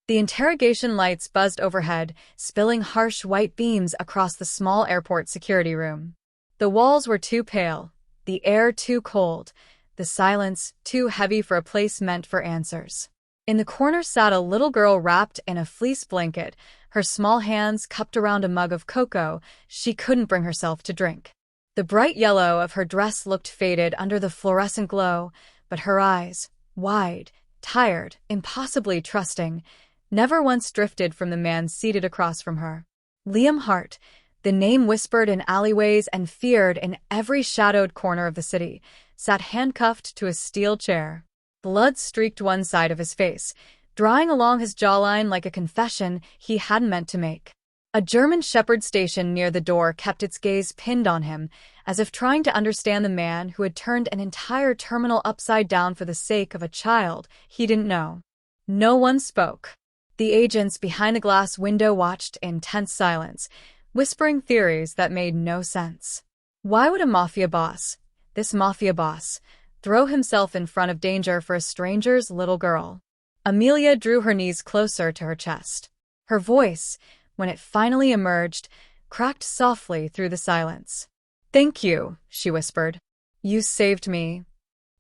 The interrogation lights buzzed overhead, spilling harsh white beams across the small airport security room. The walls were too pale, the air too cold, the silence too heavy for a place meant for answers. In the corner sat a little girl wrapped in a fleece blanket, her small hands cupped around a mug of cocoa she couldn't bring herself to drink. The bright yellow of her dress looked faded under the fluorescent glow, but her eyes, wide, tired, impossibly trusting, never once drifted from the man seated across from her. Liam Hart, the name whispered in alleyways and feared in every shadowed corner of the city, sat handcuffed to a steel chair. Blood streaked one side of his face, drawing along his jawline like a confession he hadn't meant to make. A German shepherd station near the door kept its gaze pinned on him, as if trying to understand the man who had turned an entire terminal upside down for the sake of a child he didn't know. No one spoke. The agents behind the glass window watched in tense silence, whispering theories that made no sense. Why would a mafia boss, this mafia boss, throw himself in front of danger for a stranger's little girl? Amelia drew her knees closer to her chest. Her voice, when it finally emerged, cracked softly through the silence. "Thank you," she whispered. "You saved me."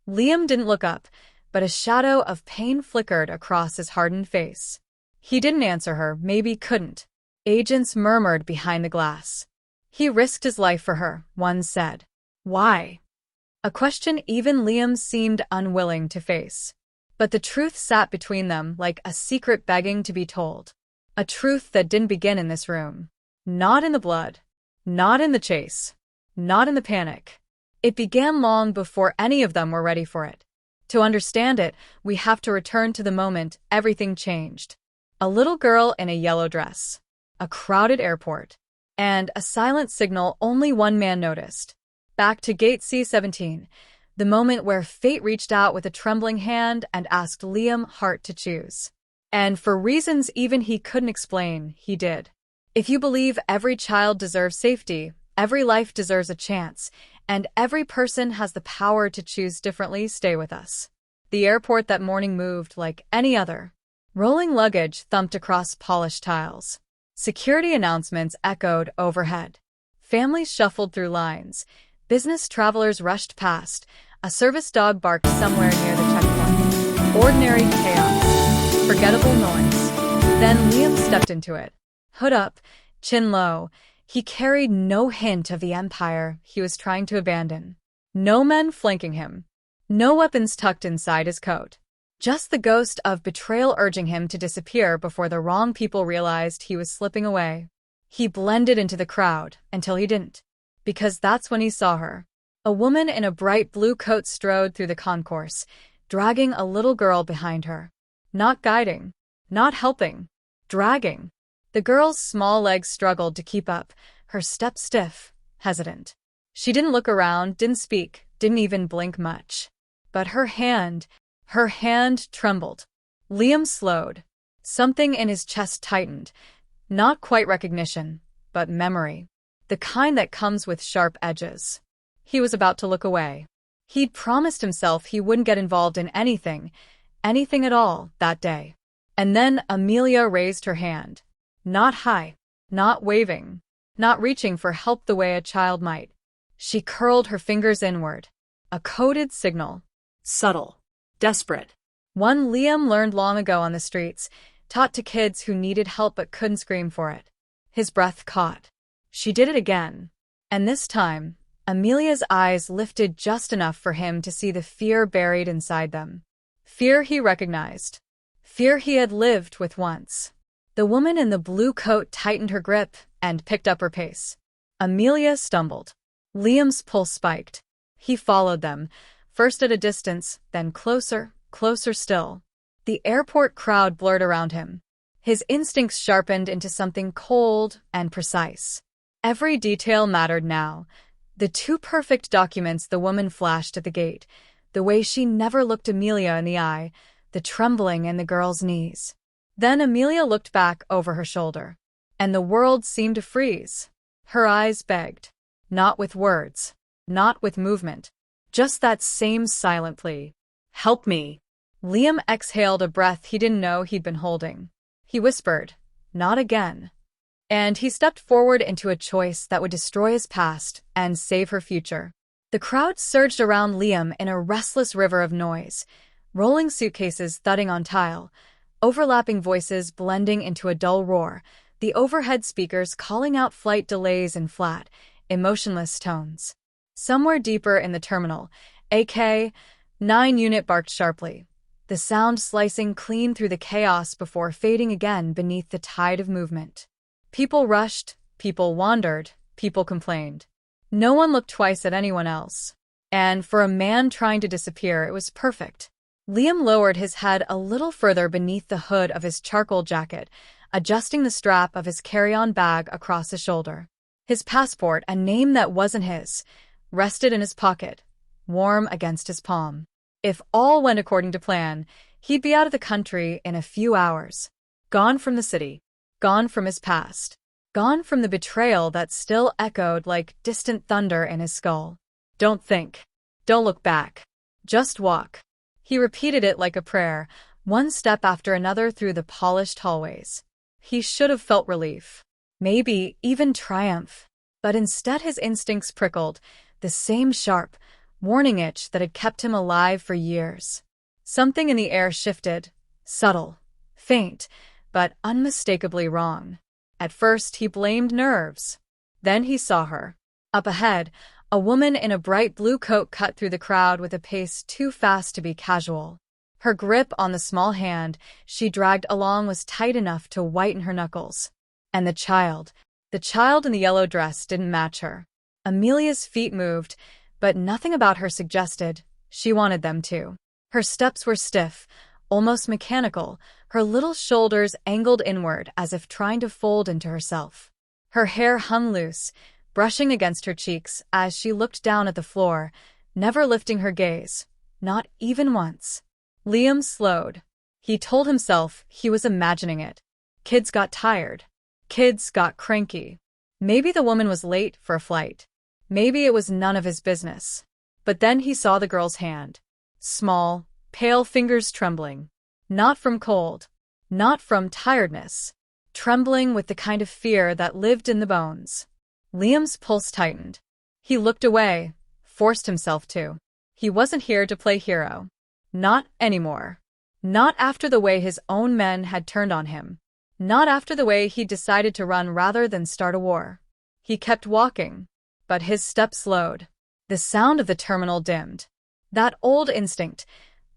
Liam didn't look up, but a shadow of pain flickered across his hardened face. He didn't answer her, maybe couldn't. Agents murmured behind the glass. "He risked his life for her," one said. "Why?" A question even Liam seemed unwilling to face. But the truth sat between them like a secret begging to be told. A truth that didn't begin in this room. Not in the blood. Not in the chase. Not in the panic. It began long before any of them were ready for it. To understand it, we have to return to the moment everything changed. A little girl in a yellow dress. A crowded airport. And a silent signal only one man noticed. Back to gate C-17, the moment where fate reached out with a trembling hand and asked Liam Hart to choose. And for reasons even he couldn't explain, he did. If you believe every child deserves safety, every life deserves a chance, and every person has the power to choose differently, stay with us. The airport that morning moved like any other. Rolling luggage thumped across polished tiles. Security announcements echoed overhead. Families shuffled through lines. Business travelers rushed past. A service dog barked somewhere near the checkpoint. Ordinary chaos. Forgettable noise. Then Liam stepped into it. Hood up, chin low. He carried no hint of the empire he was trying to abandon. No men flanking him. No weapons tucked inside his coat. Just the ghost of betrayal urging him to disappear before the wrong people realized he was slipping away. He blended into the crowd until he didn't. Because that's when he saw her. A woman in a bright blue coat strode through the concourse, dragging a little girl behind her. Not guiding. Not helping. Dragging. The girl's small legs struggled to keep up, her step stiff, hesitant. She didn't look around, didn't speak, didn't even blink much. But her hand trembled. Liam slowed. Something in his chest tightened. Not quite recognition, but memory. The kind that comes with sharp edges. He was about to look away. He'd promised himself he wouldn't get involved in anything at all, that day. And then Amelia raised her hand. Not high, not waving, not reaching for help the way a child might. She curled her fingers inward. A coded signal. Subtle. Desperate. One Liam learned long ago on the streets, taught to kids who needed help but couldn't scream for it. His breath caught. She did it again. And this time, Amelia's eyes lifted just enough for him to see the fear buried inside them. Fear he recognized. Fear he had lived with once. The woman in the blue coat tightened her grip and picked up her pace. Amelia stumbled. Liam's pulse spiked. He followed them, first at a distance, then closer, closer still. The airport crowd blurred around him. His instincts sharpened into something cold and precise. Every detail mattered now. The two perfect documents the woman flashed at the gate, the way she never looked Amelia in the eye, the trembling in the girl's knees. Then Amelia looked back over her shoulder, and the world seemed to freeze. Her eyes begged. Not with words, not with movement, just that same silent plea. "Help me." Liam exhaled a breath he didn't know he'd been holding. He whispered, "Not again." And he stepped forward into a choice that would destroy his past and save her future. The crowd surged around Liam in a restless river of noise, rolling suitcases thudding on tile, overlapping voices blending into a dull roar, the overhead speakers calling out flight delays in flat, emotionless tones. Somewhere deeper in the terminal, a K-9 unit barked sharply, the sound slicing clean through the chaos before fading again beneath the tide of movement. People rushed, people wandered, people complained. No one looked twice at anyone else. And for a man trying to disappear, it was perfect. Liam lowered his head a little further beneath the hood of his charcoal jacket, adjusting the strap of his carry-on bag across his shoulder. His passport, a name that wasn't his, rested in his pocket, warm against his palm. If all went according to plan, he'd be out of the country in a few hours. Gone from the city. Gone from his past. Gone from the betrayal that still echoed like distant thunder in his skull. Don't think. Don't look back. Just walk. He repeated it like a prayer, one step after another through the polished hallways. He should have felt relief. Maybe even triumph. But instead his instincts prickled, the same sharp, warning itch that had kept him alive for years. Something in the air shifted, subtle, faint, but unmistakably wrong. At first he blamed nerves. Then he saw her. Up ahead, a woman in a bright blue coat cut through the crowd with a pace too fast to be casual. Her grip on the small hand she dragged along was tight enough to whiten her knuckles. And the child in the yellow dress didn't match her. Amelia's feet moved, but nothing about her suggested she wanted them to. Her steps were stiff, almost mechanical, her little shoulders angled inward as if trying to fold into herself. Her hair hung loose, brushing against her cheeks as she looked down at the floor, never lifting her gaze, not even once. Liam slowed. He told himself he was imagining it. Kids got tired. Kids got cranky. Maybe the woman was late for a flight. Maybe it was none of his business. But then he saw the girl's hand. Small, pale fingers trembling. Not from cold. Not from tiredness. Trembling with the kind of fear that lived in the bones. Liam's pulse tightened. He looked away, forced himself to. He wasn't here to play hero. Not anymore. Not after the way his own men had turned on him. Not after the way he'd decided to run rather than start a war. He kept walking, but his steps slowed. The sound of the terminal dimmed. That old instinct,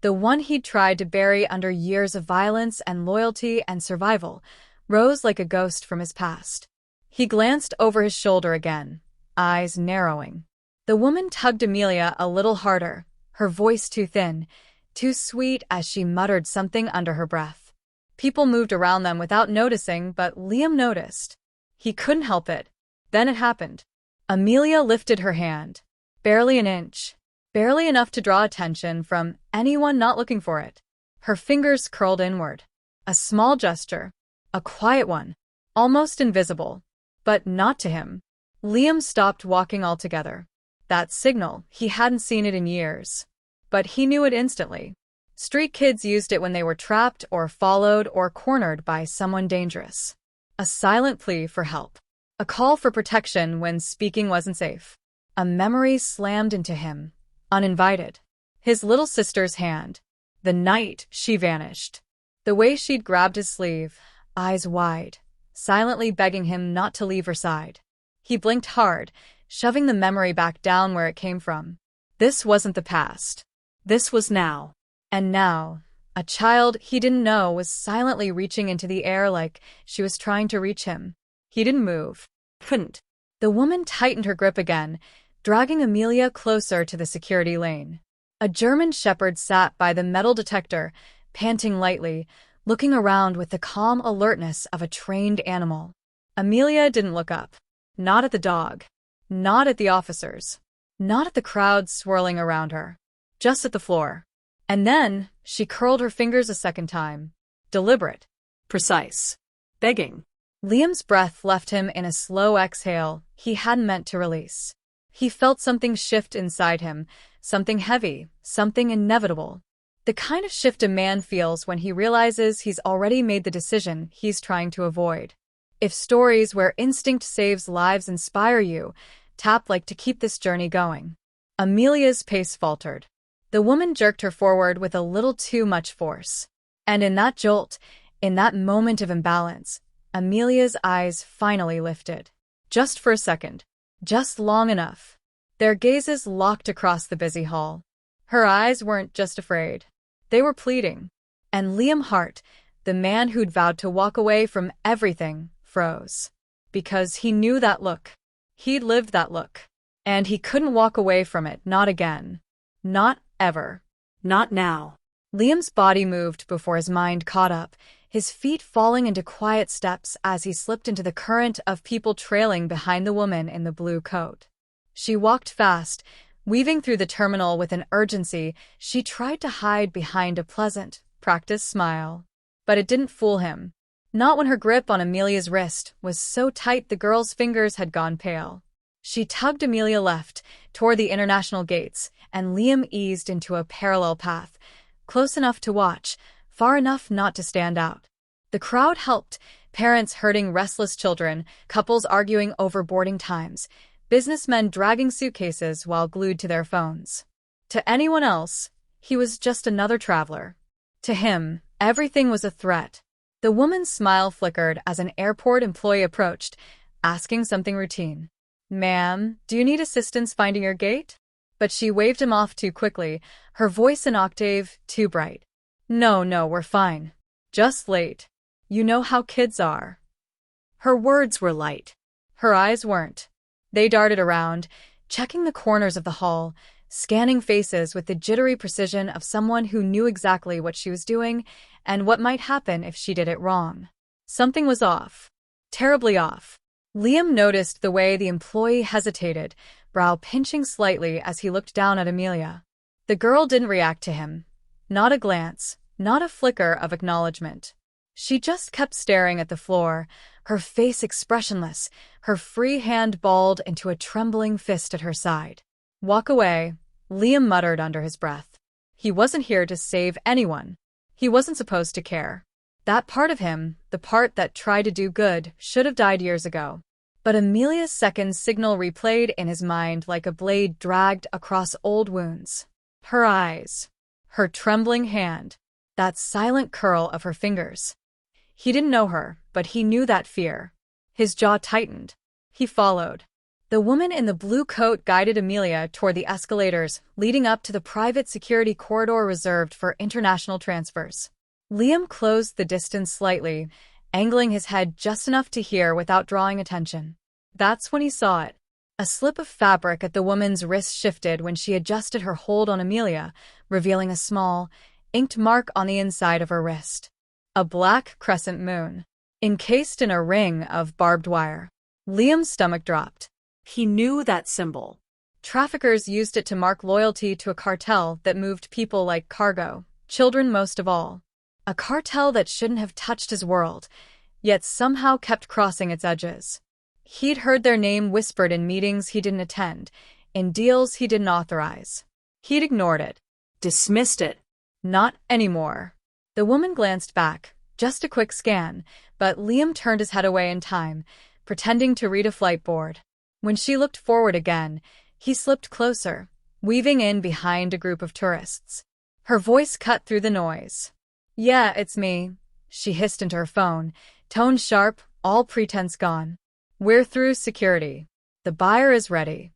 the one he'd tried to bury under years of violence and loyalty and survival, rose like a ghost from his past. He glanced over his shoulder again, eyes narrowing. The woman tugged Amelia a little harder, her voice too thin, too sweet as she muttered something under her breath. People moved around them without noticing, but Liam noticed. He couldn't help it. Then it happened. Amelia lifted her hand. Barely an inch. Barely enough to draw attention from anyone not looking for it. Her fingers curled inward. A small gesture. A quiet one. Almost invisible. But not to him. Liam stopped walking altogether. That signal, he hadn't seen it in years. But he knew it instantly. Street kids used it when they were trapped or followed or cornered by someone dangerous. A silent plea for help. A call for protection when speaking wasn't safe. A memory slammed into him, uninvited. His little sister's hand. The night she vanished. The way she'd grabbed his sleeve, eyes wide, silently begging him not to leave her side. He blinked hard, shoving the memory back down where it came from. This wasn't the past. This was now. And now, a child he didn't know was silently reaching into the air like she was trying to reach him. He didn't move. Couldn't. The woman tightened her grip again, dragging Amelia closer to the security lane. A German shepherd sat by the metal detector, panting lightly, looking around with the calm alertness of a trained animal. Amelia didn't look up. Not at the dog. Not at the officers. Not at the crowd swirling around her. Just at the floor. And then, she curled her fingers a second time. Deliberate. Precise. Begging. Liam's breath left him in a slow exhale he hadn't meant to release. He felt something shift inside him, something heavy, something inevitable. The kind of shift a man feels when he realizes he's already made the decision he's trying to avoid. If stories where instinct saves lives inspire you, tap like to keep this journey going. Amelia's pace faltered. The woman jerked her forward with a little too much force. And in that jolt, in that moment of imbalance, Amelia's eyes finally lifted. Just for a second. Just long enough. Their gazes locked across the busy hall. Her eyes weren't just afraid. They were pleading. And Liam Hart, the man who'd vowed to walk away from everything, froze. Because he knew that look. He'd lived that look. And he couldn't walk away from it, not again. Not ever. Not now. Liam's body moved before his mind caught up, his feet falling into quiet steps as he slipped into the current of people trailing behind the woman in the blue coat. She walked fast, weaving through the terminal with an urgency she tried to hide behind a pleasant, practiced smile. But it didn't fool him. Not when her grip on Amelia's wrist was so tight the girl's fingers had gone pale. She tugged Amelia left, toward the international gates, and Liam eased into a parallel path, close enough to watch, far enough not to stand out. The crowd helped, parents herding restless children, couples arguing over boarding times, businessmen dragging suitcases while glued to their phones. To anyone else, he was just another traveler. To him, everything was a threat. The woman's smile flickered as an airport employee approached, asking something routine. "Ma'am, do you need assistance finding your gate?" But she waved him off too quickly, her voice an octave too bright. No, we're fine. Just late. You know how kids are." Her words were light. Her eyes weren't. They darted around, checking the corners of the hall, scanning faces with the jittery precision of someone who knew exactly what she was doing and what might happen if she did it wrong. Something was off. Terribly off. Liam noticed the way the employee hesitated, brow pinching slightly as he looked down at Amelia. The girl didn't react to him. Not a glance, not a flicker of acknowledgement. She just kept staring at the floor, her face expressionless, her free hand balled into a trembling fist at her side. "Walk away," Liam muttered under his breath. He wasn't here to save anyone. He wasn't supposed to care. That part of him, the part that tried to do good, should have died years ago. But Amelia's second signal replayed in his mind like a blade dragged across old wounds. Her eyes. Her trembling hand. That silent curl of her fingers. He didn't know her, but he knew that fear. His jaw tightened. He followed. The woman in the blue coat guided Amelia toward the escalators leading up to the private security corridor reserved for international transfers. Liam closed the distance slightly, angling his head just enough to hear without drawing attention. That's when he saw it. A slip of fabric at the woman's wrist shifted when she adjusted her hold on Amelia, revealing a small, inked mark on the inside of her wrist. A black crescent moon, encased in a ring of barbed wire. Liam's stomach dropped. He knew that symbol. Traffickers used it to mark loyalty to a cartel that moved people like cargo, children most of all. A cartel that shouldn't have touched his world, yet somehow kept crossing its edges. He'd heard their name whispered in meetings he didn't attend, in deals he didn't authorize. He'd ignored it. Dismissed it. Not anymore. The woman glanced back, just a quick scan, but Liam turned his head away in time, pretending to read a flight board. When she looked forward again, he slipped closer, weaving in behind a group of tourists. Her voice cut through the noise. "Yeah, it's me," she hissed into her phone, tone sharp, all pretense gone. "We're through security. The buyer is ready."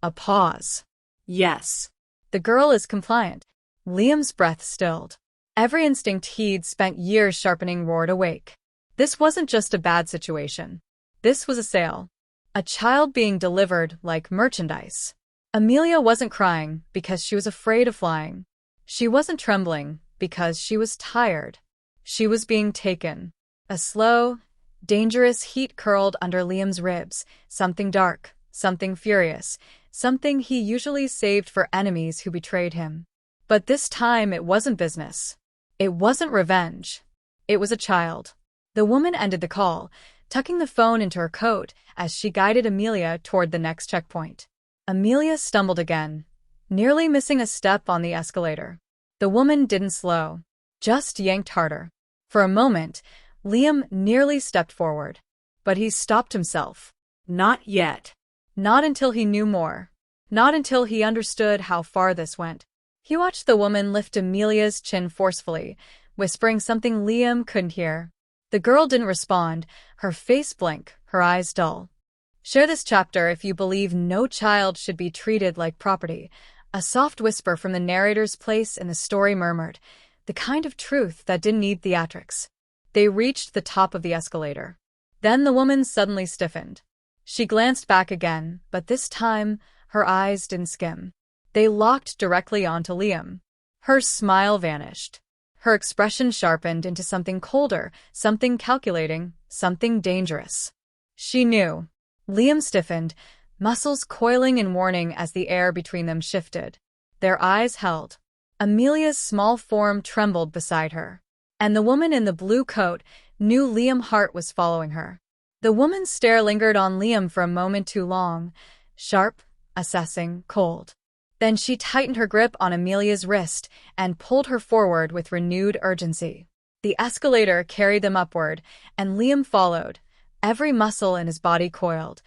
A pause. "Yes." "The girl is compliant." Liam's breath stilled. Every instinct he'd spent years sharpening roared awake. This wasn't just a bad situation. This was a sale. A child being delivered like merchandise. Amelia wasn't crying because she was afraid of flying. She wasn't trembling because she was tired. She was being taken. A slow, dangerous heat curled under Liam's ribs, something dark, something furious, something he usually saved for enemies who betrayed him. But this time it wasn't business. It wasn't revenge. It was a child. The woman ended the call, tucking the phone into her coat as she guided Amelia toward the next checkpoint. Amelia stumbled again, nearly missing a step on the escalator. The woman didn't slow, just yanked harder. For a moment, Liam nearly stepped forward. But he stopped himself. Not yet. Not until he knew more. Not until he understood how far this went. He watched the woman lift Amelia's chin forcefully, whispering something Liam couldn't hear. The girl didn't respond, her face blank, her eyes dull. Share this chapter if you believe no child should be treated like property. A soft whisper from the narrator's place in the story murmured, the kind of truth that didn't need theatrics. They reached the top of the escalator. Then the woman suddenly stiffened. She glanced back again, but this time, her eyes didn't skim. They locked directly onto Liam. Her smile vanished. Her expression sharpened into something colder, something calculating, something dangerous. She knew. Liam stiffened, muscles coiling in warning as the air between them shifted. Their eyes held. Amelia's small form trembled beside her. And the woman in the blue coat knew Liam's heart was following her. The woman's stare lingered on Liam for a moment too long, sharp, assessing, cold. Then she tightened her grip on Amelia's wrist and pulled her forward with renewed urgency. The escalator carried them upward, and Liam followed, every muscle in his body coiled,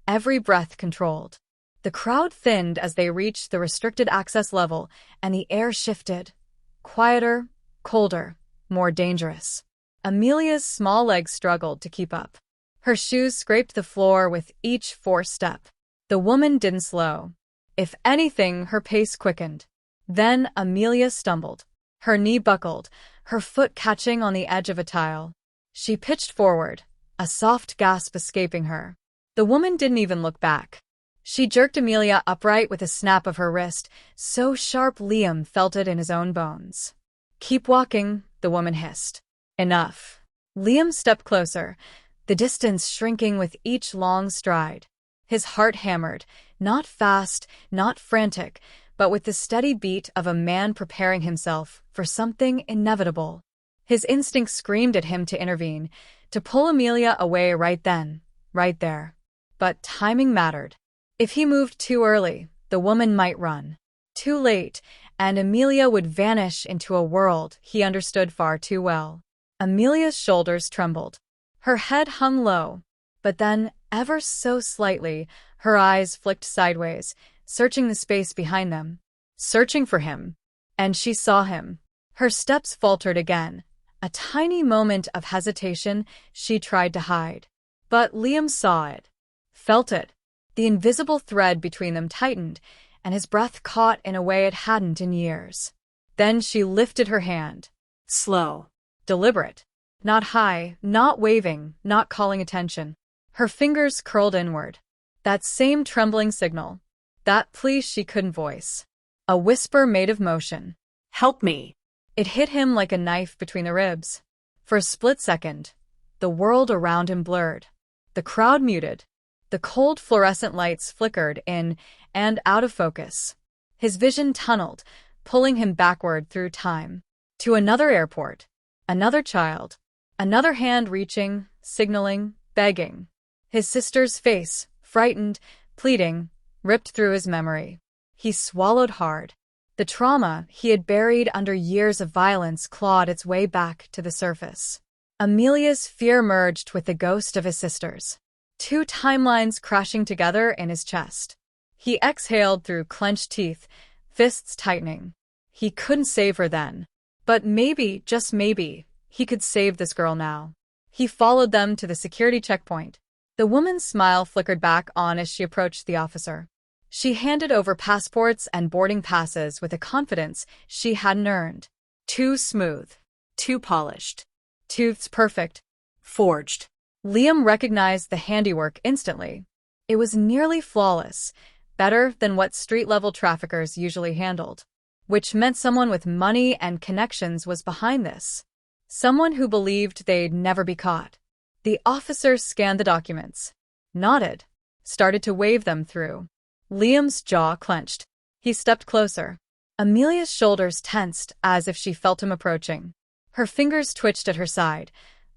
every breath controlled. The crowd thinned as they reached the restricted access level, and the air shifted. Quieter, colder, more dangerous. Amelia's small legs struggled to keep up. Her shoes scraped the floor with each forced step. The woman didn't slow. If anything, her pace quickened. Then Amelia stumbled. Her knee buckled, her foot catching on the edge of a tile. She pitched forward, a soft gasp escaping her. The woman didn't even look back. She jerked Amelia upright with a snap of her wrist, so sharp Liam felt it in his own bones. "Keep walking," the woman hissed. "Enough." Liam stepped closer, the distance shrinking with each long stride. His heart hammered, not fast, not frantic, but with the steady beat of a man preparing himself for something inevitable. His instinct screamed at him to intervene, to pull Amelia away right then, right there. But timing mattered. If he moved too early, the woman might run. Too late, and Amelia would vanish into a world he understood far too well. Amelia's shoulders trembled. Her head hung low, but then, ever so slightly, her eyes flicked sideways, searching the space behind them. Searching for him. And she saw him. Her steps faltered again. A tiny moment of hesitation she tried to hide. But Liam saw it. Felt it. The invisible thread between them tightened, and his breath caught in a way it hadn't in years. Then she lifted her hand. Slow. Deliberate. Not high, not waving, not calling attention. Her fingers curled inward. That same trembling signal. That plea she couldn't voice. A whisper made of motion. Help me. It hit him like a knife between the ribs. For a split second, the world around him blurred. The crowd muted. The cold fluorescent lights flickered in and out of focus. His vision tunneled, pulling him backward through time. To another airport. Another child. Another hand reaching, signaling, begging. His sister's face, frightened, pleading, ripped through his memory. He swallowed hard. The trauma he had buried under years of violence clawed its way back to the surface. Amelia's fear merged with the ghost of his sister's. Two timelines crashing together in his chest. He exhaled through clenched teeth, fists tightening. He couldn't save her then. But maybe, just maybe, he could save this girl now. He followed them to the security checkpoint. The woman's smile flickered back on as she approached the officer. She handed over passports and boarding passes with a confidence she hadn't earned. Too smooth. Too polished. Too perfect. Forged. Liam recognized the handiwork instantly. It was nearly flawless, better than what street-level traffickers usually handled. Which meant someone with money and connections was behind this. Someone who believed they'd never be caught. The officer scanned the documents. Nodded. Started to wave them through. Liam's jaw clenched. He stepped closer. Amelia's shoulders tensed as if she felt him approaching. Her fingers twitched at her side.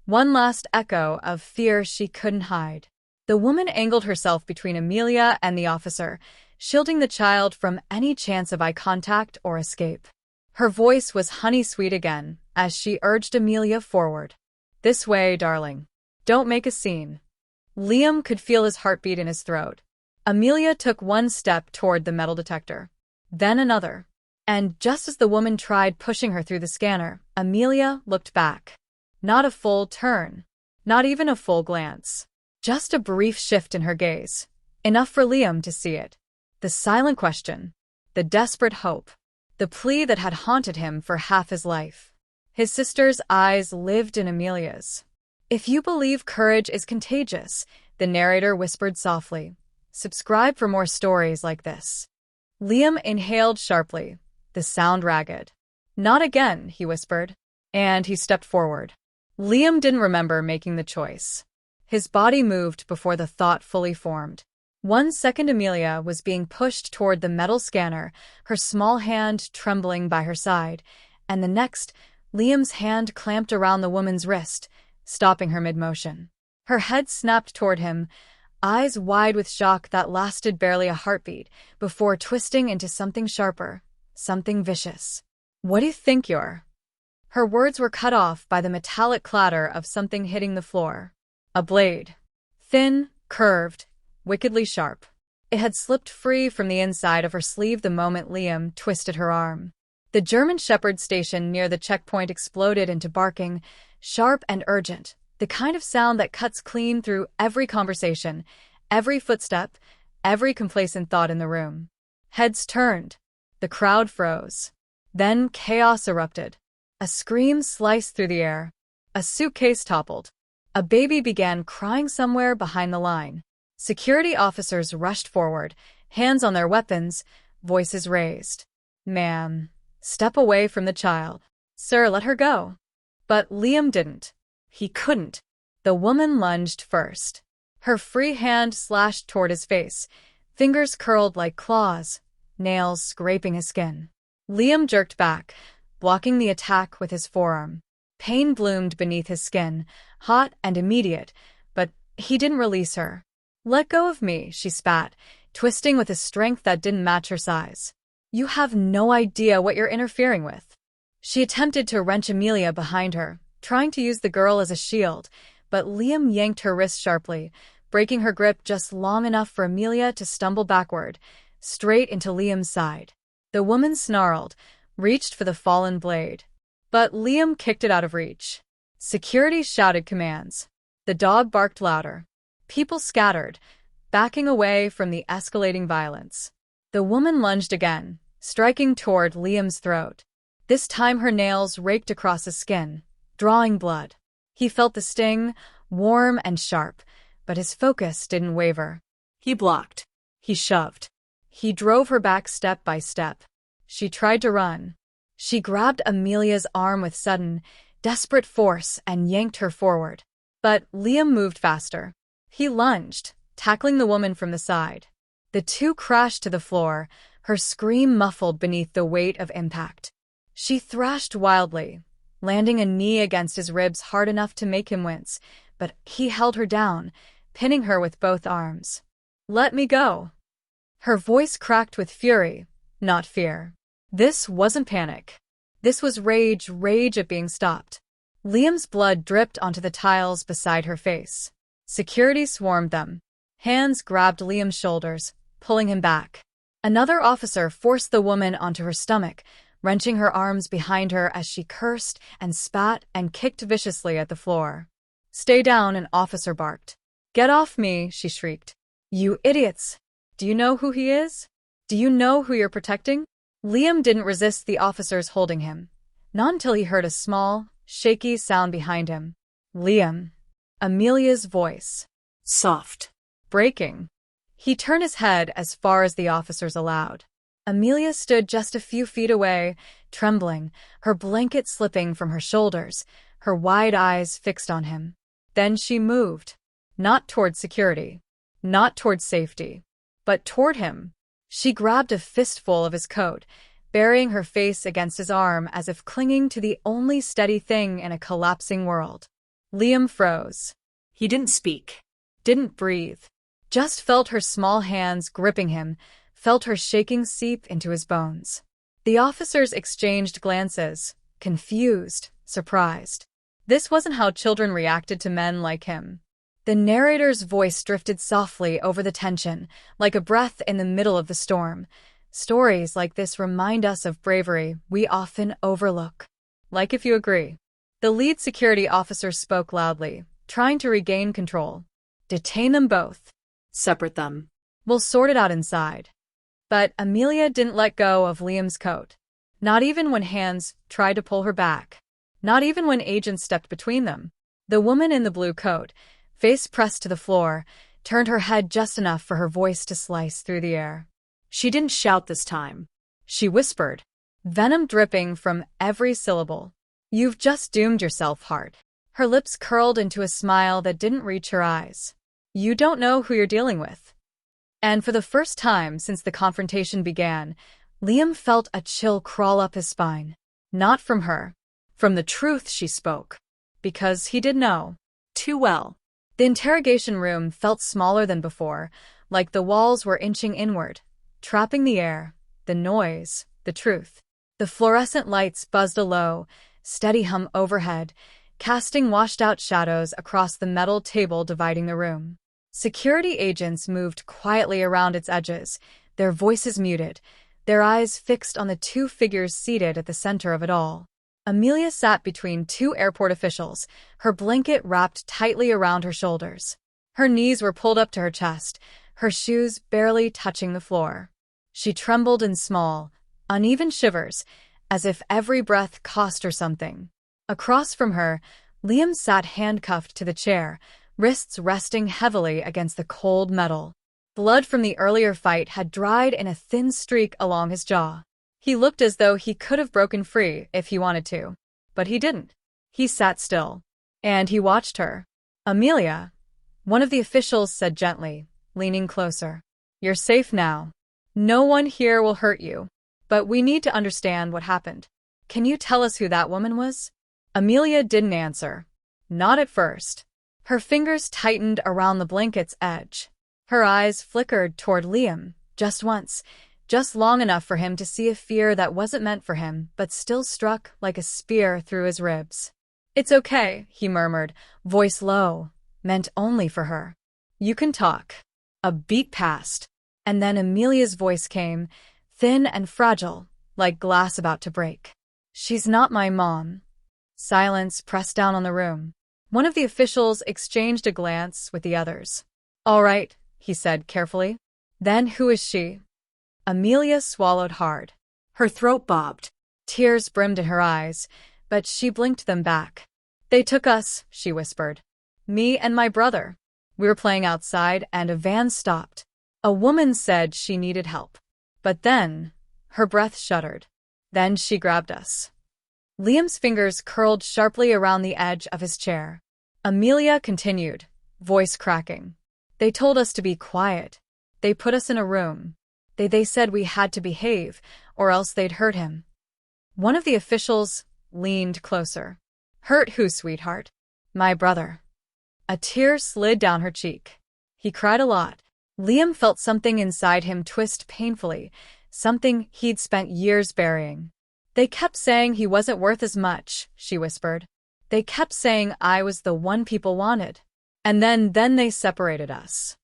One last echo of fear she couldn't hide. The woman angled herself between Amelia and the officer, shielding the child from any chance of eye contact or escape. Her voice was honey-sweet again as she urged Amelia forward. This way, darling. Don't make a scene. Liam could feel his heartbeat in his throat. Amelia took one step toward the metal detector, then another. And just as the woman tried pushing her through the scanner, Amelia looked back. Not a full turn. Not even a full glance. Just a brief shift in her gaze. Enough for Liam to see it. The silent question. The desperate hope. The plea that had haunted him for half his life. His sister's eyes lived in Amelia's. If you believe courage is contagious, the narrator whispered softly, subscribe for more stories like this. Liam inhaled sharply, the sound ragged. Not again, he whispered, and he stepped forward. Liam didn't remember making the choice. His body moved before the thought fully formed. 1 second Amelia was being pushed toward the metal scanner, her small hand trembling by her side, and the next, Liam's hand clamped around the woman's wrist, stopping her mid-motion. Her head snapped toward him, eyes wide with shock that lasted barely a heartbeat, before twisting into something sharper, something vicious. What do you think you're? Her words were cut off by the metallic clatter of something hitting the floor. A blade. Thin, curved, wickedly sharp. It had slipped free from the inside of her sleeve the moment Liam twisted her arm. The German Shepherd station near the checkpoint exploded into barking, sharp and urgent, the kind of sound that cuts clean through every conversation, every footstep, every complacent thought in the room. Heads turned. The crowd froze. Then chaos erupted. A scream sliced through the air. A suitcase toppled. A baby began crying somewhere behind the line. Security officers rushed forward, hands on their weapons, voices raised. Ma'am, step away from the child. Sir, let her go. But Liam didn't. He couldn't. The woman lunged first. Her free hand slashed toward his face, fingers curled like claws, nails scraping his skin. Liam jerked back, blocking the attack with his forearm. Pain bloomed beneath his skin, hot and immediate, but he didn't release her. Let go of me, she spat, twisting with a strength that didn't match her size. You have no idea what you're interfering with. She attempted to wrench Amelia behind her, trying to use the girl as a shield, but Liam yanked her wrist sharply, breaking her grip just long enough for Amelia to stumble backward, straight into Liam's side. The woman snarled, reached for the fallen blade. But Liam kicked it out of reach. Security shouted commands. The dog barked louder. People scattered, backing away from the escalating violence. The woman lunged again, striking toward Liam's throat. This time her nails raked across his skin, drawing blood. He felt the sting, warm and sharp, but his focus didn't waver. He blocked. He shoved. He drove her back step by step. She tried to run. She grabbed Amelia's arm with sudden, desperate force and yanked her forward. But Liam moved faster. He lunged, tackling the woman from the side. The two crashed to the floor, her scream muffled beneath the weight of impact. She thrashed wildly, landing a knee against his ribs hard enough to make him wince, but he held her down, pinning her with both arms. Let me go. Her voice cracked with fury, not fear. This wasn't panic. This was rage at being stopped. Liam's blood dripped onto the tiles beside her face. Security swarmed them. Hands grabbed Liam's shoulders, pulling him back. Another officer forced the woman onto her stomach, wrenching her arms behind her as she cursed and spat and kicked viciously at the floor. Stay down, an officer barked. Get off me, she shrieked. You idiots! Do you know who he is? Do you know who you're protecting? Liam didn't resist the officers holding him, not until he heard a small, shaky sound behind him. Liam. Amelia's voice. Soft. Breaking. He turned his head as far as the officers allowed. Amelia stood just a few feet away, trembling, her blanket slipping from her shoulders, her wide eyes fixed on him. Then she moved. Not toward security. Not toward safety. But toward him. She grabbed a fistful of his coat, burying her face against his arm as if clinging to the only steady thing in a collapsing world. Liam froze. He didn't speak. Didn't breathe. Just felt her small hands gripping him, felt her shaking seep into his bones. The officers exchanged glances, confused, surprised. This wasn't how children reacted to men like him. The narrator's voice drifted softly over the tension, like a breath in the middle of the storm. Stories like this remind us of bravery we often overlook. Like if you agree. The lead security officer spoke loudly, trying to regain control. Detain them both. Separate them. We'll sort it out inside. But Amelia didn't let go of Liam's coat. Not even when hands tried to pull her back. Not even when agents stepped between them. The woman in the blue coat, face pressed to the floor, turned her head just enough for her voice to slice through the air. She didn't shout this time. She whispered, venom dripping from every syllable. You've just doomed yourself, Hart. Her lips curled into a smile that didn't reach her eyes. You don't know who you're dealing with. And for the first time since the confrontation began, Liam felt a chill crawl up his spine. Not from her. From the truth she spoke. Because he did know. Too well. The interrogation room felt smaller than before, like the walls were inching inward, trapping the air, the noise, the truth. The fluorescent lights buzzed a low, steady hum overhead, casting washed-out shadows across the metal table dividing the room. Security agents moved quietly around its edges, their voices muted, their eyes fixed on the two figures seated at the center of it all. Amelia sat between two airport officials, her blanket wrapped tightly around her shoulders. Her knees were pulled up to her chest, her shoes barely touching the floor. She trembled in small, uneven shivers, as if every breath cost her something. Across from her, Liam sat handcuffed to the chair, wrists resting heavily against the cold metal. Blood from the earlier fight had dried in a thin streak along his jaw. He looked as though he could have broken free if he wanted to. But he didn't. He sat still. And he watched her. Amelia, one of the officials said gently, leaning closer. You're safe now. No one here will hurt you. But we need to understand what happened. Can you tell us who that woman was? Amelia didn't answer. Not at first. Her fingers tightened around the blanket's edge. Her eyes flickered toward Liam, just once, just long enough for him to see a fear that wasn't meant for him but still struck like a spear through his ribs. It's okay, he murmured, voice low, meant only for her. You can talk. A beat passed, and then Amelia's voice came, thin and fragile, like glass about to break. She's not my mom. Silence pressed down on the room. One of the officials exchanged a glance with the others. All right, he said carefully. Then who is she? Amelia swallowed hard. Her throat bobbed. Tears brimmed in her eyes, but she blinked them back. They took us, she whispered. Me and my brother. We were playing outside and a van stopped. A woman said she needed help. But then, her breath shuddered. Then she grabbed us. Liam's fingers curled sharply around the edge of his chair. Amelia continued, voice cracking. They told us to be quiet. They put us in a room. They said we had to behave, or else they'd hurt him. One of the officials leaned closer. Hurt who, sweetheart? My brother. A tear slid down her cheek. He cried a lot. Liam felt something inside him twist painfully, something he'd spent years burying. They kept saying he wasn't worth as much, she whispered. They kept saying I was the one people wanted. And then they separated us.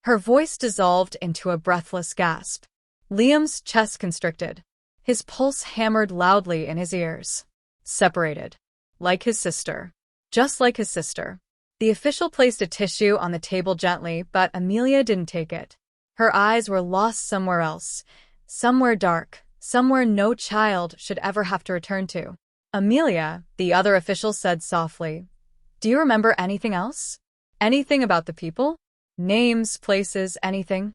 Her voice dissolved into a breathless gasp. Liam's chest constricted. His pulse hammered loudly in his ears. Separated. Like his sister. Just like his sister. The official placed a tissue on the table gently, but Amelia didn't take it. Her eyes were lost somewhere else. Somewhere dark. Somewhere no child should ever have to return to. Amelia, the other official said softly. Do you remember anything else? Anything about the people? Names, places, anything?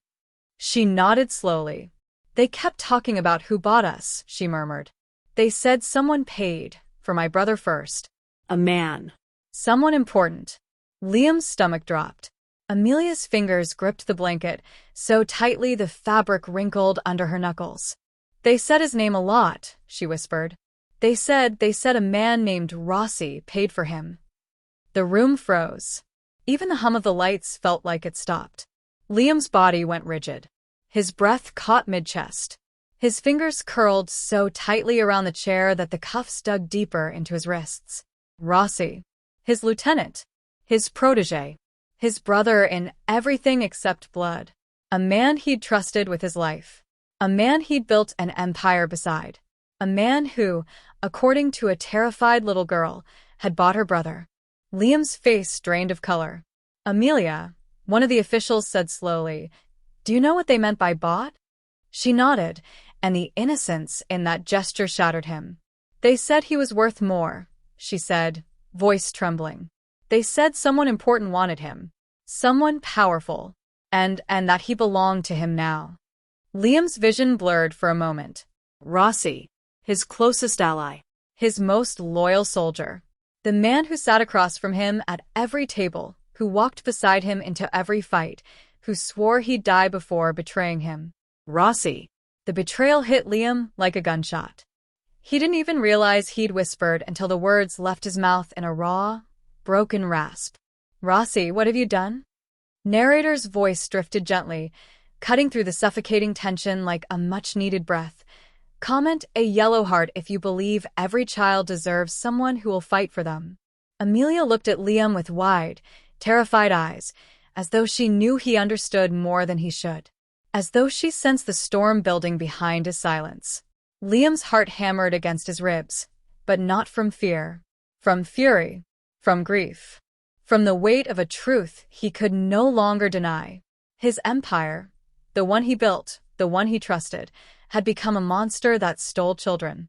She nodded slowly. They kept talking about who bought us, she murmured. They said someone paid, for my brother first. A man. Someone important. Liam's stomach dropped. Amelia's fingers gripped the blanket, so tightly the fabric wrinkled under her knuckles. They said his name a lot, she whispered. They said a man named Rossi paid for him. The room froze. Even the hum of the lights felt like it stopped. Liam's body went rigid. His breath caught mid-chest. His fingers curled so tightly around the chair that the cuffs dug deeper into his wrists. Rossi. His lieutenant. His protégé. His brother in everything except blood. A man he'd trusted with his life. A man he'd built an empire beside. A man who, according to a terrified little girl, had bought her brother. Liam's face drained of color. "Amelia," one of the officials said slowly, "do you know what they meant by bought?" She nodded, and the innocence in that gesture shattered him. "They said he was worth more," she said, voice trembling. "They said someone important wanted him. Someone powerful. And that he belonged to him now." Liam's vision blurred for a moment. Rossi. His closest ally. His most loyal soldier. The man who sat across from him at every table, who walked beside him into every fight, who swore he'd die before betraying him. Rossi. The betrayal hit Liam like a gunshot. He didn't even realize he'd whispered until the words left his mouth in a raw, broken rasp. "Rossi, what have you done?" Narrator's voice drifted gently, cutting through the suffocating tension like a much-needed breath. "Comment a yellow heart if you believe every child deserves someone who will fight for them." Amelia looked at Liam with wide, terrified eyes, as though she knew he understood more than he should. As though she sensed the storm building behind his silence. Liam's heart hammered against his ribs, but not from fear. From fury. From grief. From the weight of a truth he could no longer deny. His empire, the one he built, the one he trusted, had become a monster that stole children.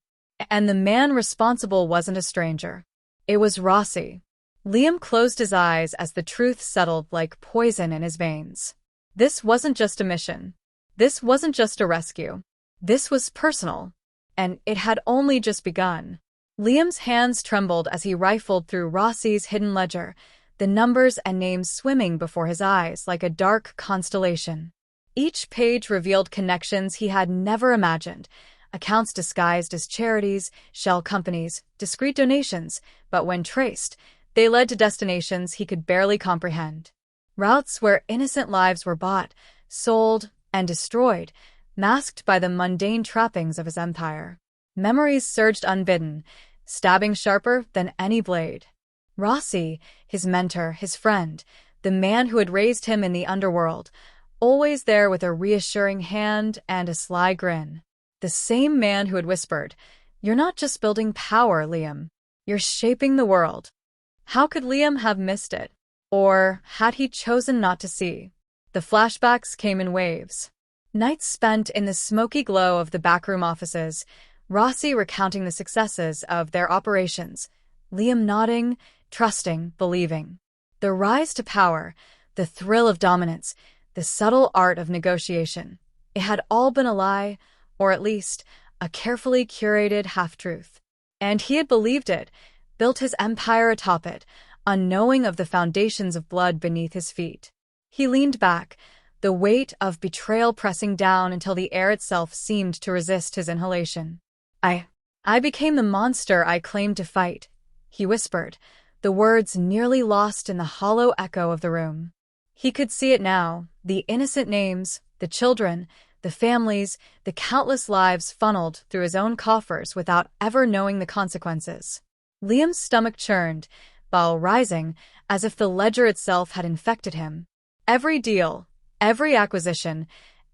And the man responsible wasn't a stranger. It was Rossi. Liam closed his eyes as the truth settled like poison in his veins. This wasn't just a mission. This wasn't just a rescue. This was personal. And it had only just begun. Liam's hands trembled as he rifled through Rossi's hidden ledger, the numbers and names swimming before his eyes like a dark constellation. Each page revealed connections he had never imagined, accounts disguised as charities, shell companies, discreet donations, but when traced, they led to destinations he could barely comprehend. Routes where innocent lives were bought, sold, and destroyed, masked by the mundane trappings of his empire. Memories surged unbidden, stabbing sharper than any blade. Rossi, his mentor, his friend, the man who had raised him in the underworld, always there with a reassuring hand and a sly grin. The same man who had whispered, "You're not just building power, Liam. You're shaping the world." How could Liam have missed it? Or had he chosen not to see? The flashbacks came in waves. Nights spent in the smoky glow of the backroom offices, Rossi recounting the successes of their operations, Liam nodding, trusting, believing. The rise to power, the thrill of dominance, the subtle art of negotiation. It had all been a lie, or at least a carefully curated half-truth. And he had believed it, built his empire atop it, unknowing of the foundations of blood beneath his feet. He leaned back, the weight of betrayal pressing down until the air itself seemed to resist his inhalation. I became the monster I claimed to fight," he whispered, the words nearly lost in the hollow echo of the room. He could see it now, the innocent names, the children, the families, the countless lives funneled through his own coffers without ever knowing the consequences. Liam's stomach churned, bowel rising, as if the ledger itself had infected him. Every deal, every acquisition,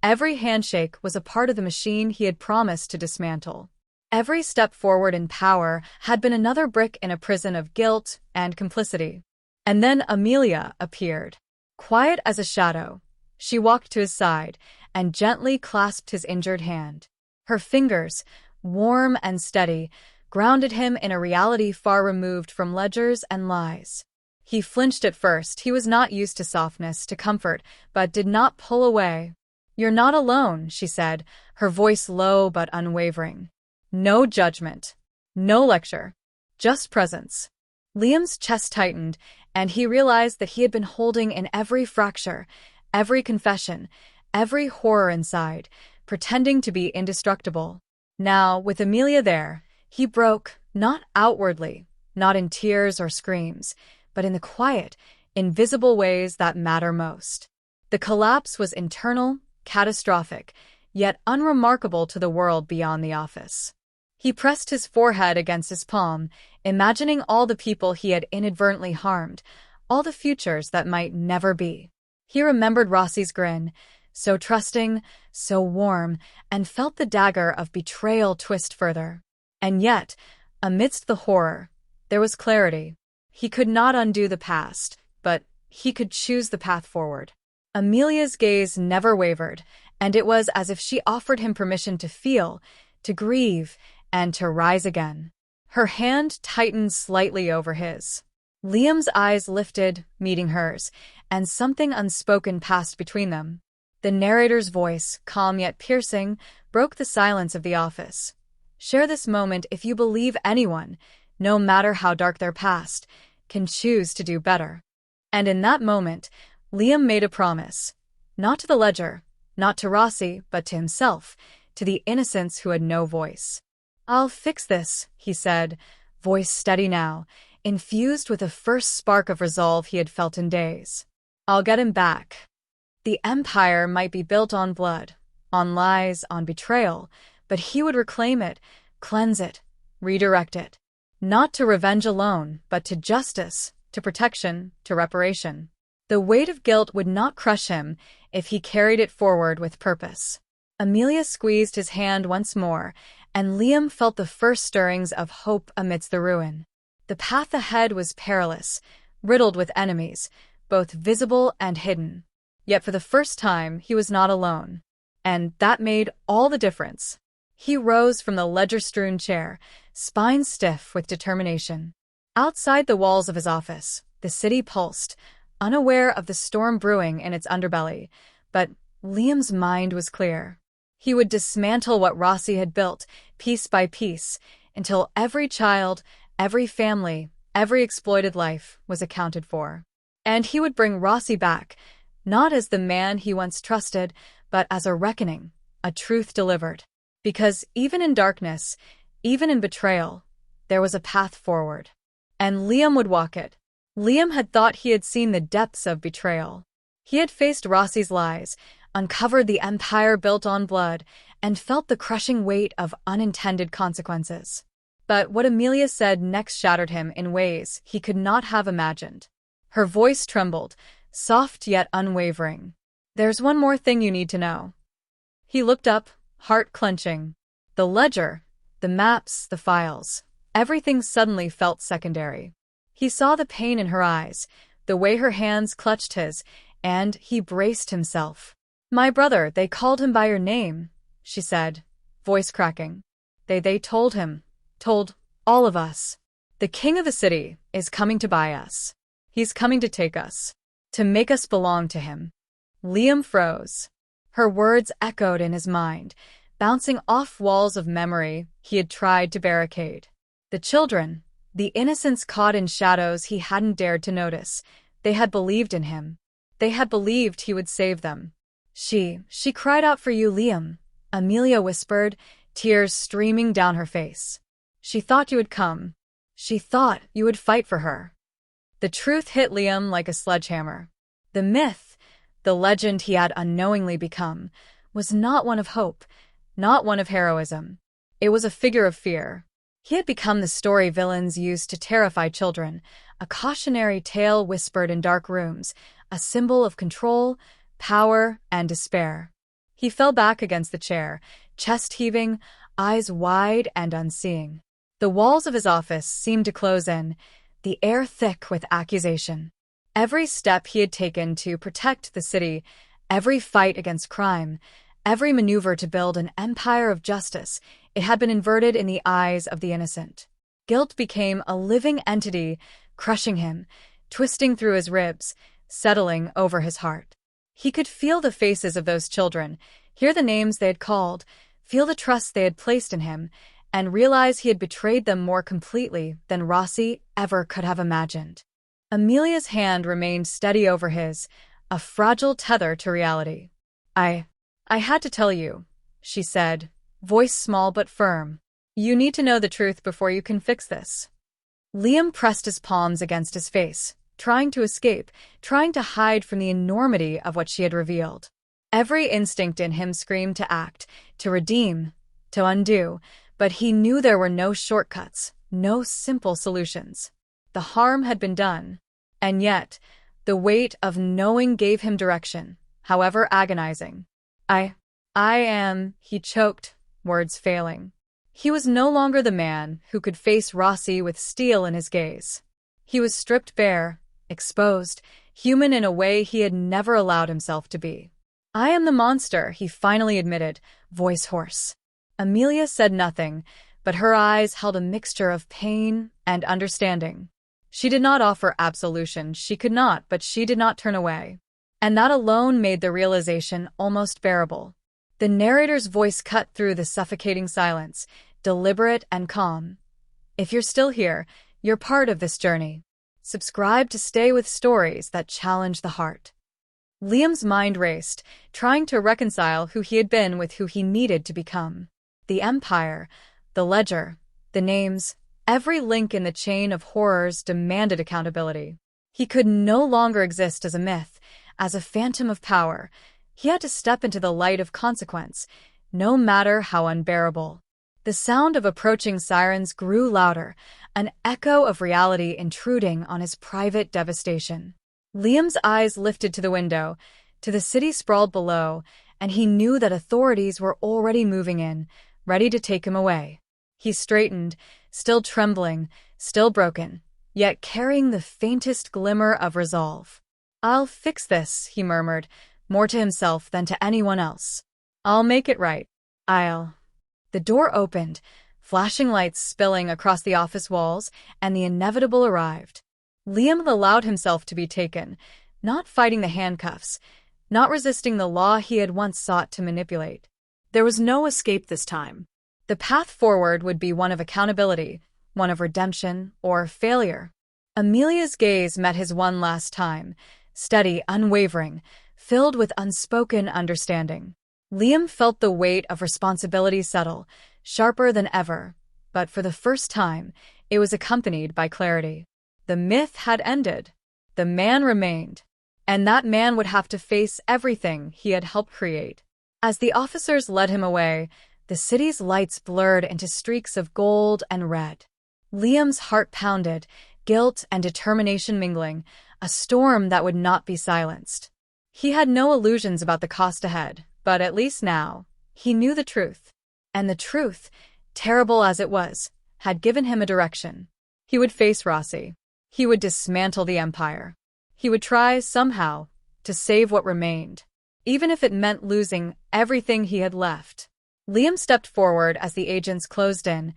every handshake was a part of the machine he had promised to dismantle. Every step forward in power had been another brick in a prison of guilt and complicity. And then Amelia appeared. Quiet as a shadow, she walked to his side and gently clasped his injured hand. Her fingers, warm and steady, grounded him in a reality far removed from ledgers and lies. He flinched at first. He was not used to softness, to comfort, but did not pull away. "You're not alone," she said, her voice low but unwavering. No judgment. No lecture. Just presence. Liam's chest tightened, and he realized that he had been holding in every fracture, every confession, every horror inside, pretending to be indestructible. Now, with Amelia there, he broke, not outwardly, not in tears or screams, but in the quiet, invisible ways that matter most. The collapse was internal, catastrophic, yet unremarkable to the world beyond the office. He pressed his forehead against his palm, imagining all the people he had inadvertently harmed, all the futures that might never be. He remembered Rossi's grin, so trusting, so warm, and felt the dagger of betrayal twist further. And yet, amidst the horror, there was clarity. He could not undo the past, but he could choose the path forward. Amelia's gaze never wavered, and it was as if she offered him permission to feel, to grieve, and to rise again. Her hand tightened slightly over his. Liam's eyes lifted, meeting hers, and something unspoken passed between them. The narrator's voice, calm yet piercing, broke the silence of the office. Share this moment if you believe anyone, no matter how dark their past, can choose to do better. And in that moment, Liam made a promise. Not to the ledger, not to Rossi, but to himself, to the innocents who had no voice. "I'll fix this," he said, voice steady now, infused with the first spark of resolve he had felt in days. "I'll get him back." The empire might be built on blood, on lies, on betrayal, but he would reclaim it, cleanse it, redirect it. Not to revenge alone, but to justice, to protection, to reparation. The weight of guilt would not crush him if he carried it forward with purpose. Amelia squeezed his hand once more, and Liam felt the first stirrings of hope amidst the ruin. The path ahead was perilous, riddled with enemies, both visible and hidden. Yet for the first time, he was not alone. And that made all the difference. He rose from the ledger-strewn chair, spine stiff with determination. Outside the walls of his office, the city pulsed, unaware of the storm brewing in its underbelly, but Liam's mind was clear. He would dismantle what Rossi had built, piece by piece, until every child, every family, every exploited life was accounted for. And he would bring Rossi back, not as the man he once trusted, but as a reckoning, a truth delivered. Because even in darkness, even in betrayal, there was a path forward. And Liam would walk it. Liam had thought he had seen the depths of betrayal. He had faced Rossi's lies, uncovered the empire built on blood, and felt the crushing weight of unintended consequences. But what Amelia said next shattered him in ways he could not have imagined. Her voice trembled, soft yet unwavering. "There's one more thing you need to know." He looked up, heart clenching. The ledger, the maps, the files, everything suddenly felt secondary. He saw the pain in her eyes, the way her hands clutched his, and he braced himself. "My brother, they called him by your name," she said, voice cracking. They told him, told all of us. "The king of the city is coming to buy us. He's coming to take us, to make us belong to him." Liam froze. Her words echoed in his mind, bouncing off walls of memory he had tried to barricade. The children, the innocents caught in shadows he hadn't dared to notice, they had believed in him. They had believed he would save them. She cried out for you, Liam," Amelia whispered, tears streaming down her face. "She thought you would come. She thought you would fight for her." The truth hit Liam like a sledgehammer. The myth, the legend he had unknowingly become, was not one of hope, not one of heroism. It was a figure of fear. He had become the story villains used to terrify children, a cautionary tale whispered in dark rooms, a symbol of control, power, and despair. He fell back against the chair, chest heaving, eyes wide and unseeing. The walls of his office seemed to close in, the air thick with accusation. Every step he had taken to protect the city, every fight against crime, every maneuver to build an empire of justice, it had been inverted in the eyes of the innocent. Guilt became a living entity, crushing him, twisting through his ribs, settling over his heart. He could feel the faces of those children, hear the names they had called, feel the trust they had placed in him, and realize he had betrayed them more completely than Rossi ever could have imagined. Amelia's hand remained steady over his, a fragile tether to reality. I had to tell you," she said, voice small but firm. "You need to know the truth before you can fix this." Liam pressed his palms against his face, trying to escape, trying to hide from the enormity of what she had revealed. Every instinct in him screamed to act, to redeem, to undo, but he knew there were no shortcuts, no simple solutions. The harm had been done, and yet, the weight of knowing gave him direction, however agonizing. I am, he choked, words failing. He was no longer the man who could face Rossi with steel in his gaze. He was stripped bare, exposed, human in a way he had never allowed himself to be. I am the monster, he finally admitted, voice hoarse. Amelia said nothing, but her eyes held a mixture of pain and understanding. She did not offer absolution, she could not, but she did not turn away. And that alone made the realization almost bearable. The narrator's voice cut through the suffocating silence, deliberate and calm. If you're still here, you're part of this journey. Subscribe to stay with stories that challenge the heart. Liam's mind raced, trying to reconcile who he had been with who he needed to become. The Empire, the ledger, the names, every link in the chain of horrors demanded accountability. He could no longer exist as a myth, as a phantom of power. He had to step into the light of consequence, no matter how unbearable. The sound of approaching sirens grew louder, an echo of reality intruding on his private devastation. Liam's eyes lifted to the window, to the city sprawled below, and he knew that authorities were already moving in, ready to take him away. He straightened, still trembling, still broken, yet carrying the faintest glimmer of resolve. I'll fix this, he murmured, more to himself than to anyone else. I'll make it right. The door opened, flashing lights spilling across the office walls, and the inevitable arrived. Liam allowed himself to be taken, not fighting the handcuffs, not resisting the law he had once sought to manipulate. There was no escape this time. The path forward would be one of accountability, one of redemption, or failure. Amelia's gaze met his one last time, steady, unwavering, filled with unspoken understanding. Liam felt the weight of responsibility settle, sharper than ever, but for the first time, it was accompanied by clarity. The myth had ended. The man remained, and that man would have to face everything he had helped create. As the officers led him away, the city's lights blurred into streaks of gold and red. Liam's heart pounded, guilt and determination mingling, a storm that would not be silenced. He had no illusions about the cost ahead, but at least now, he knew the truth. And the truth, terrible as it was, had given him a direction. He would face Rossi. He would dismantle the Empire. He would try, somehow, to save what remained, even if it meant losing everything he had left. Liam stepped forward as the agents closed in,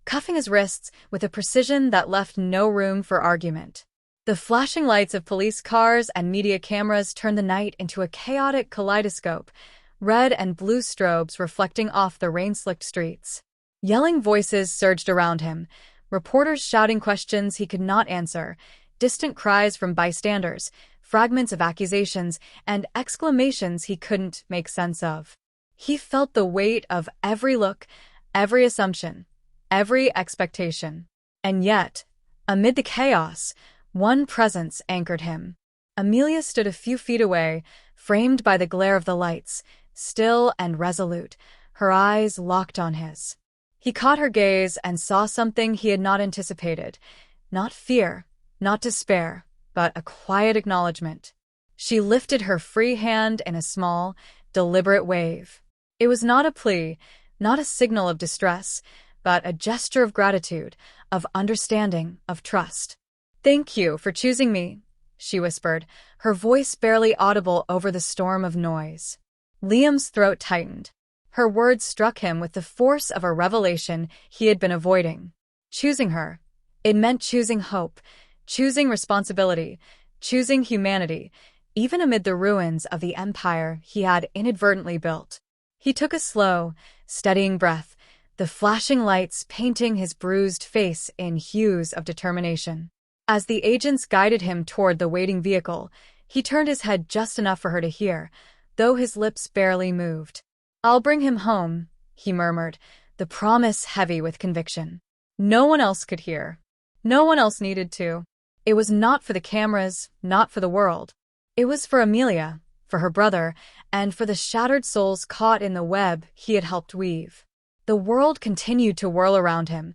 cuffing his wrists with a precision that left no room for argument. The flashing lights of police cars and media cameras turned the night into a chaotic kaleidoscope, red and blue strobes reflecting off the rain-slicked streets. Yelling voices surged around him, reporters shouting questions he could not answer, distant cries from bystanders, fragments of accusations, and exclamations he couldn't make sense of. He felt the weight of every look, every assumption, every expectation. And yet, amid the chaos, one presence anchored him. Amelia stood a few feet away, framed by the glare of the lights, still and resolute, her eyes locked on his. He caught her gaze and saw something he had not anticipated. Not fear, not despair, but a quiet acknowledgement. She lifted her free hand in a small, deliberate wave. It was not a plea, not a signal of distress, but a gesture of gratitude, of understanding, of trust. "Thank you for choosing me," she whispered, her voice barely audible over the storm of noise. Liam's throat tightened. Her words struck him with the force of a revelation he had been avoiding. Choosing her. It meant choosing hope, choosing responsibility, choosing humanity, even amid the ruins of the empire he had inadvertently built. He took a slow, steadying breath, the flashing lights painting his bruised face in hues of determination. As the agents guided him toward the waiting vehicle, he turned his head just enough for her to hear, though his lips barely moved. "I'll bring him home," he murmured, the promise heavy with conviction. No one else could hear. No one else needed to. It was not for the cameras, not for the world. It was for Amelia, for her brother, and for the shattered souls caught in the web he had helped weave. The world continued to whirl around him,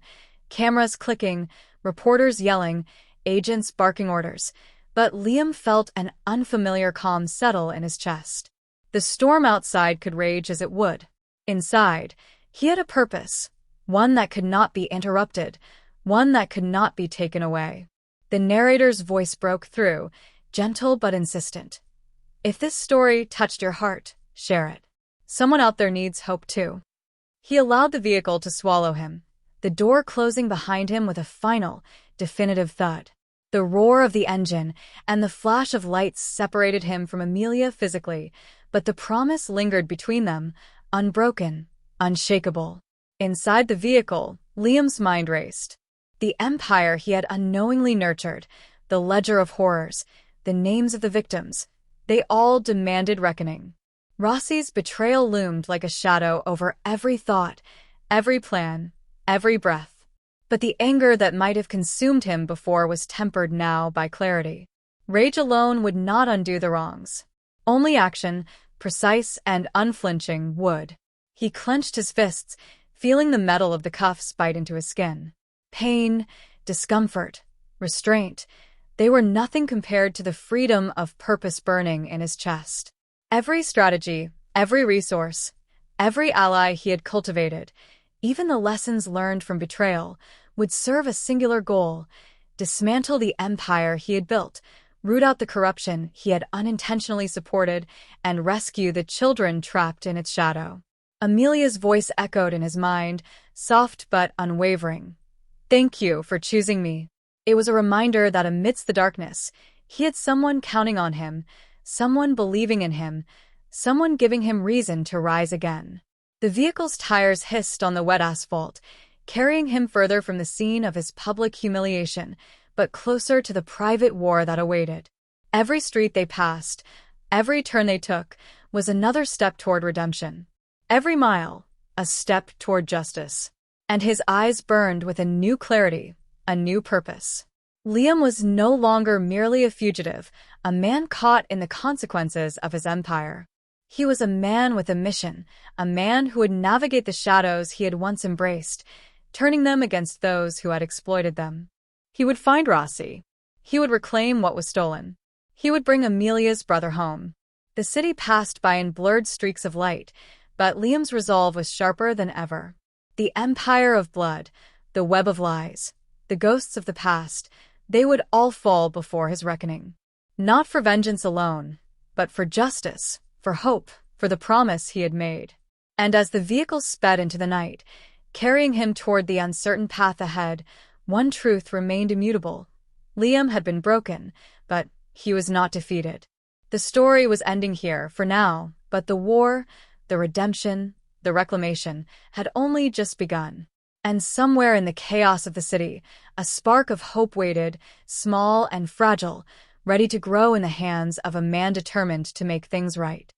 cameras clicking, reporters yelling, agents barking orders, but Liam felt an unfamiliar calm settle in his chest. The storm outside could rage as it would. Inside, he had a purpose, one that could not be interrupted, one that could not be taken away. The narrator's voice broke through, gentle but insistent. If this story touched your heart, share it. Someone out there needs hope too. He allowed the vehicle to swallow him, the door closing behind him with a final, definitive thud. The roar of the engine and the flash of lights separated him from Amelia physically, but the promise lingered between them, unbroken, unshakable. Inside the vehicle, Liam's mind raced. The empire he had unknowingly nurtured, the ledger of horrors, the names of the victims, they all demanded reckoning. Rossi's betrayal loomed like a shadow over every thought, every plan, every breath. But the anger that might have consumed him before was tempered now by clarity. Rage alone would not undo the wrongs. Only action, precise and unflinching, would. He clenched his fists, feeling the metal of the cuffs bite into his skin. Pain, discomfort, restraint, they were nothing compared to the freedom of purpose burning in his chest. Every strategy, every resource, every ally he had cultivated, even the lessons learned from betrayal, would serve a singular goal: dismantle the empire he had built, root out the corruption he had unintentionally supported, and rescue the children trapped in its shadow. Amelia's voice echoed in his mind, soft but unwavering. "Thank you for choosing me." It was a reminder that amidst the darkness, he had someone counting on him, someone believing in him, someone giving him reason to rise again. The vehicle's tires hissed on the wet asphalt, carrying him further from the scene of his public humiliation, but closer to the private war that awaited. Every street they passed, every turn they took, was another step toward redemption. Every mile, a step toward justice. And his eyes burned with a new clarity, a new purpose. Liam was no longer merely a fugitive, a man caught in the consequences of his empire. He was a man with a mission, a man who would navigate the shadows he had once embraced, turning them against those who had exploited them. He would find Rossi. He would reclaim what was stolen. He would bring Amelia's brother home. The city passed by in blurred streaks of light, but Liam's resolve was sharper than ever. The empire of blood, the web of lies, the ghosts of the past, they would all fall before his reckoning. Not for vengeance alone, but for justice, for hope, for the promise he had made. And as the vehicle sped into the night, carrying him toward the uncertain path ahead, one truth remained immutable. Liam had been broken, but he was not defeated. The story was ending here, for now, but the war, the redemption, the reclamation, had only just begun. And somewhere in the chaos of the city, a spark of hope waited, small and fragile, ready to grow in the hands of a man determined to make things right.